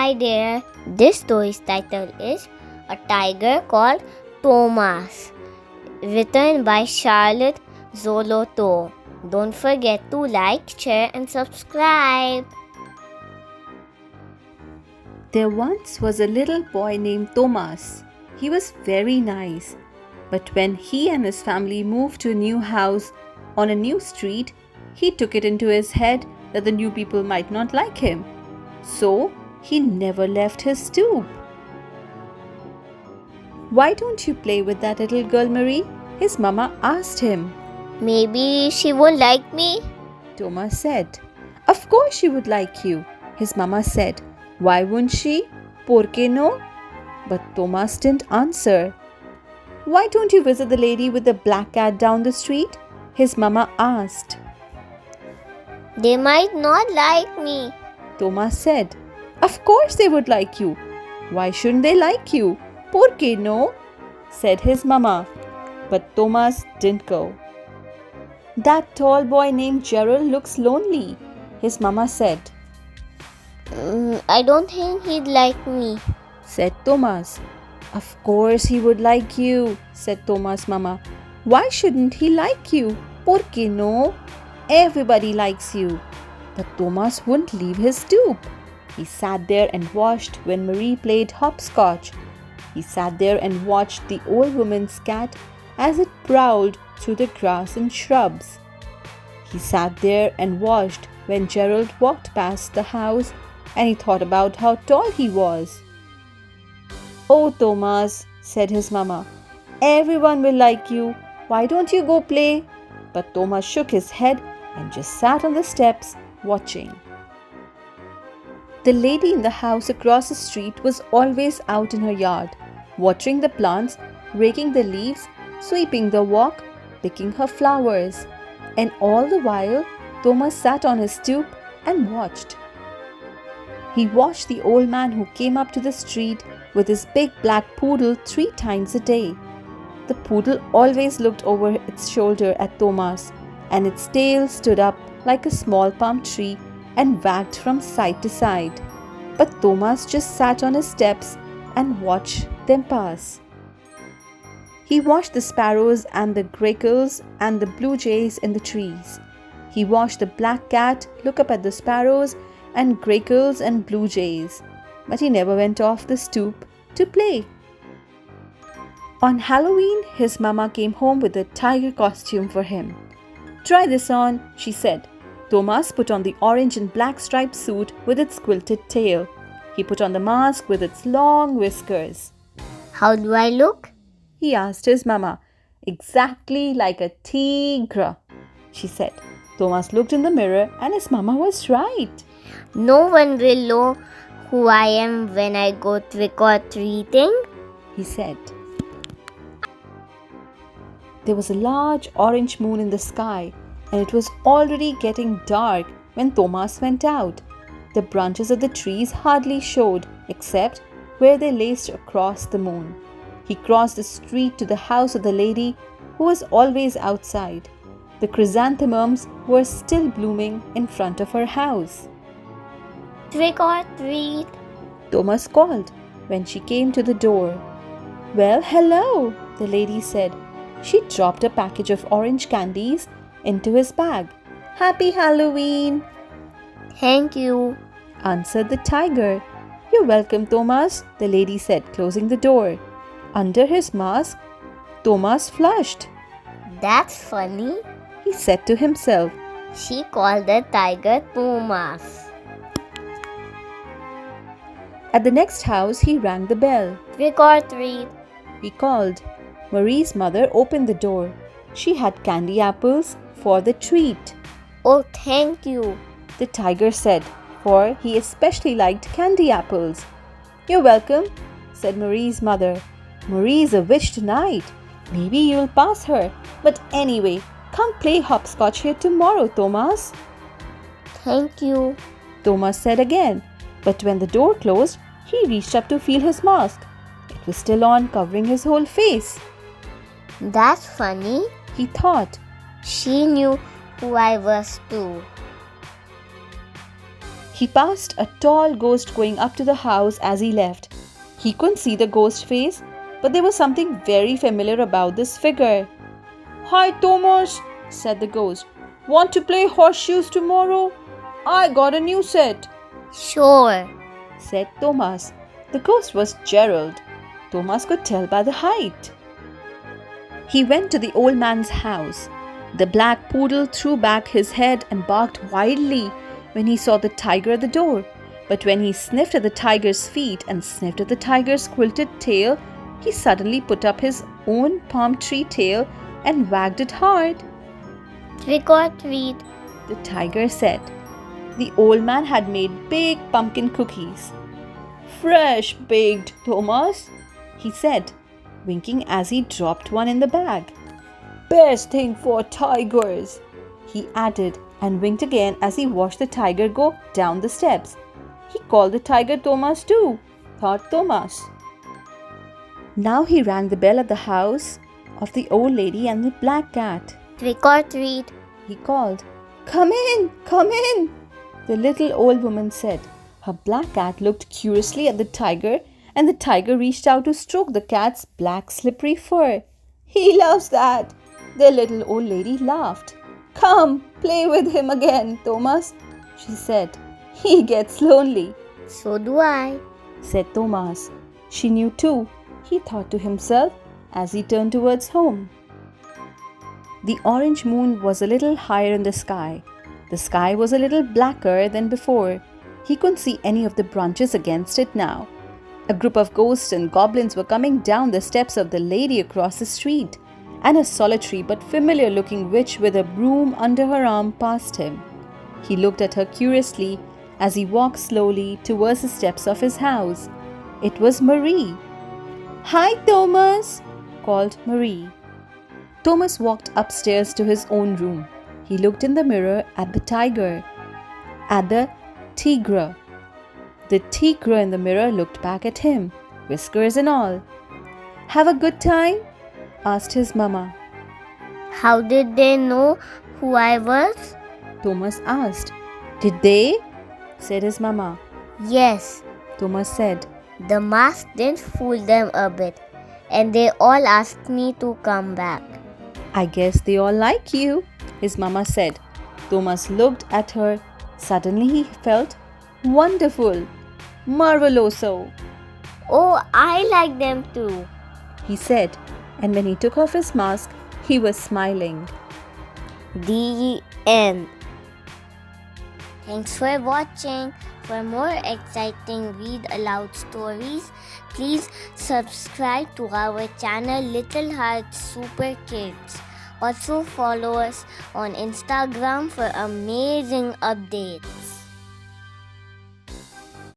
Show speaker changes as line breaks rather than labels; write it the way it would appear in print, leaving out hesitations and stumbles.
Hi there. This story's title is A Tiger Called Thomas, written by Charlotte Zolotow. Don't forget to like, share, and subscribe.
There once was a little boy named Thomas. He was very nice. But when he and his family moved to a new house on a new street, he took it into his head that the new people might not like him. So, he never left his stoop. "Why don't you play with that little girl, Marie?" his mama asked him.
Maybe she won't like me?
Thomas said. "Of course she would like you," his mama said. "Why wouldn't she? ¿Por qué no?" But Thomas didn't answer. "Why don't you visit the lady with the black cat down the street?" his mama asked.
They might not like me.
Thomas said. "Of course they would like you. Why shouldn't they like you? ¿Por qué no?" said his mama. But Thomas didn't go. "That tall boy named Gerald looks lonely," his mama said.
I don't think he'd like me,
said Thomas. "Of course he would like you," said Thomas' mama. "Why shouldn't he like you? ¿Por qué no? Everybody likes you." But Thomas wouldn't leave his stoop. He sat there and watched when Marie played hopscotch. He sat there and watched the old woman's cat as it prowled through the grass and shrubs. He sat there and watched when Gerald walked past the house, and he thought about how tall he was. "Oh, Thomas," said his mama, "everyone will like you. Why don't you go play?" But Thomas shook his head and just sat on the steps watching. The lady in the house across the street was always out in her yard, watering the plants, raking the leaves, sweeping the walk, picking her flowers. And all the while, Thomas sat on his stoop and watched. He watched the old man who came up to the street with his big black poodle 3 times a day. The poodle always looked over its shoulder at Thomas, and its tail stood up like a small palm tree and wagged from side to side. But Thomas just sat on his steps and watched them pass. He watched the sparrows and the grackles and the blue jays in the trees. He watched the black cat look up at the sparrows and grackles and blue jays, but he never went off the stoop to play. On Halloween, his mama came home with a tiger costume for him. "Try this on," she said. Thomas put on the orange and black striped suit with its quilted tail. He put on the mask with its long whiskers.
How do I look?
He asked his mama. "Exactly like a tiger," she said. Thomas looked in the mirror and his mama was right.
No one will know who I am when I go trick or treating,
he said. There was a large orange moon in the sky, and it was already getting dark when Thomas went out. The branches of the trees hardly showed, except where they laced across the moon. He crossed the street to the house of the lady who was always outside. The chrysanthemums were still blooming in front of her house.
Trick or treat,
Thomas called when she came to the door. "Well, hello," the lady said. She dropped a package of orange candies into his bag. "Happy Halloween,"
Thank you,
answered the tiger. "You're welcome, Thomas," the lady said, closing the door. Under his mask, Thomas flushed.
That's funny.
He said to himself.
She called the tiger Thomas.
At the next house, he rang the bell.
Trick or treat.
He called. Marie's mother opened the door. She had candy apples for the treat.
Oh, thank you,
The tiger said, for he especially liked candy apples. "You're welcome," said Marie's mother. "Marie's a witch tonight. Maybe you'll pass her. But anyway, come play hopscotch here tomorrow, Thomas,"
Thank you.
Thomas said again. But when the door closed, he reached up to feel his mask. It was still on, covering his whole face.
That's funny.
He thought.
She knew who I was too.
He passed a tall ghost going up to the house as he left. He couldn't see the ghost face, but there was something very familiar about this figure. "Hi, Thomas," said the ghost. "Want to play horseshoes tomorrow? I got a new set,"
Sure.
said Thomas. The ghost was Gerald. Thomas could tell by the height. He went to the old man's house. The black poodle threw back his head and barked wildly when he saw the tiger at the door. But when he sniffed at the tiger's feet and sniffed at the tiger's quilted tail, he suddenly put up his own palm tree tail and wagged it hard.
Trick or treat.
The tiger said. The old man had made big pumpkin cookies. "Fresh baked, Thomas," he said, winking as he dropped one in the bag. "Best thing for tigers," he added, and winked again as he watched the tiger go down the steps. He called the tiger Thomas too, thought Thomas. Now he rang the bell at the house of the old lady and the black cat.
Trick or treat.
He called. "Come in, come in," the little old woman said. Her black cat looked curiously at the tiger, and the tiger reached out to stroke the cat's black slippery fur. "He loves that," the little old lady laughed. "Come, play with him again, Thomas," she said. "He gets lonely."
So do I,
said Thomas. She knew too, he thought to himself as he turned towards home. The orange moon was a little higher in the sky. The sky was a little blacker than before. He couldn't see any of the branches against it now. A group of ghosts and goblins were coming down the steps of the lady across the street, and a solitary but familiar-looking witch with a broom under her arm passed him. He looked at her curiously as he walked slowly towards the steps of his house. It was Marie. "Hi, Thomas," called Marie. Thomas walked upstairs to his own room. He looked in the mirror at the tiger, at the tigre. The tigre in the mirror looked back at him, whiskers and all. "Have a good time?" asked his mama.
How did they know who I was?
Thomas asked. "Did they?" said his mama.
Yes,
Thomas said.
the mask didn't fool them a bit, and they all asked me to come back.
"I guess they all like you," his mama said. Thomas looked at her. Suddenly he felt wonderful, marveloso,
Oh, I like them too.
he said, and when he took off his mask, he was smiling.
The end. Thanks for watching. For more exciting read aloud stories, please subscribe to our channel Little Hearts Super Kids. Also follow us on Instagram for amazing updates.